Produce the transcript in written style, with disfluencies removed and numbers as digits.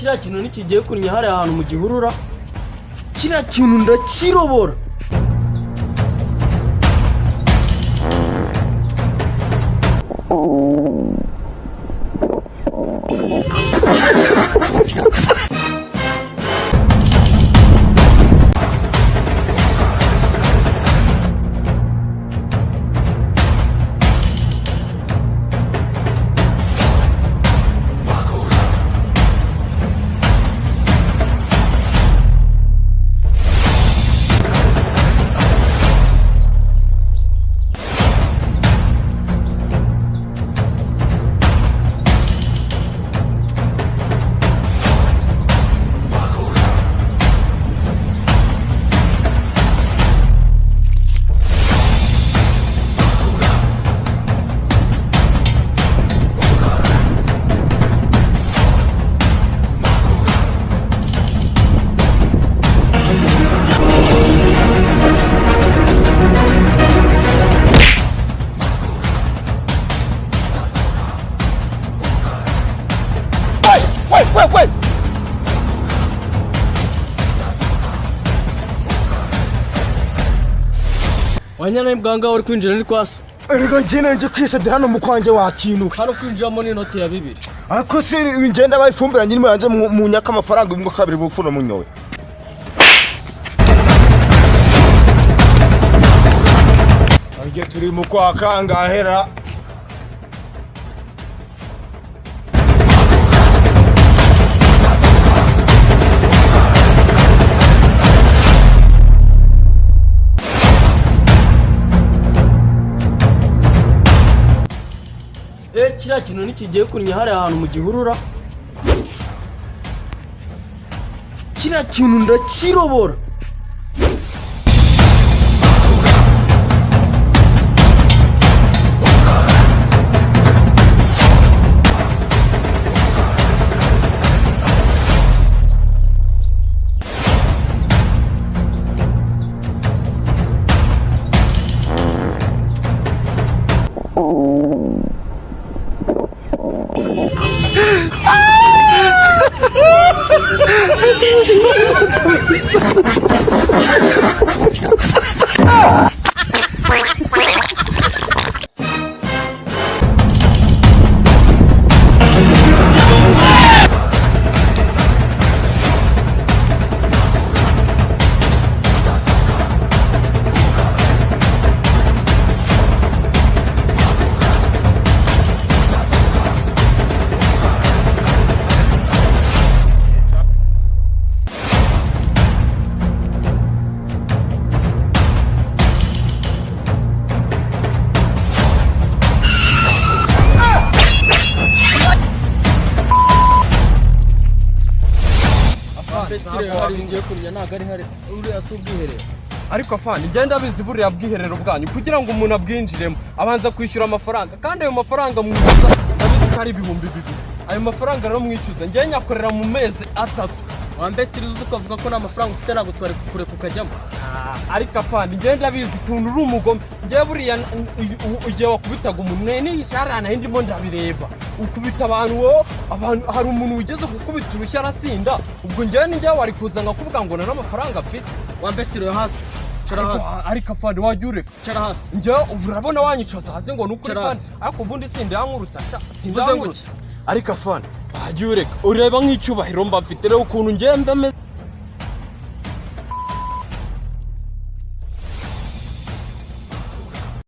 kiriya kintu nikigiye kunnya hari ahantu mu gihurura, kiriya kintu ndakirobora. Wait! Wanyana mganga uri kwinjira ni kwaso. Erega njene nje kwisade hano mu kwanje wakinuka. Hano kwinjiramo ni note ya 2. Ariko se ngenda bayifumbira nyine yanze mu nyaka amafaranga imwe kabiri bufuno munyowe. Arige turi mu kwakanga ahera. Kiriya kintu nikigiye kunnya hari ahantu mu gihurura, kiriya kintu ndakirobora. Ariko afani ngenda bizi buriya bwiherero bwanyu kugira ngo umuntu abwinjiremo abanza kwishyura amafaranga kandi ayo mafaranga mwiza nabizi kari 2,000. Ayo mafaranga rero mwicuza ngiye nyakorera mu mezi 3. Wambesiri uzukavuga ko n'amafaranga ufite nago twari kure kukajyamo. Ariko afani ngenda bizi kuntu uri umugome ngiye buriya ugiye wakubitaga umuntu ni isharana ndimo ndabireba ukubita abantu hari umuntu ugeze gukubita urushya arasinda ubwo ngiye ngiye wari kuzanga kuvuga ngo na amafaranga afite. Wambesiri yo hasi cara hasi. Ariko afani wajyure cara hasi ngiye urabona wanyicaza hasi ngo nukuri afani ariko ubundi sinde yankurutasha sindavuze ngo ariko afani wajyure ureba nk'icyubahiro mba mfite rero ukuntu ngenda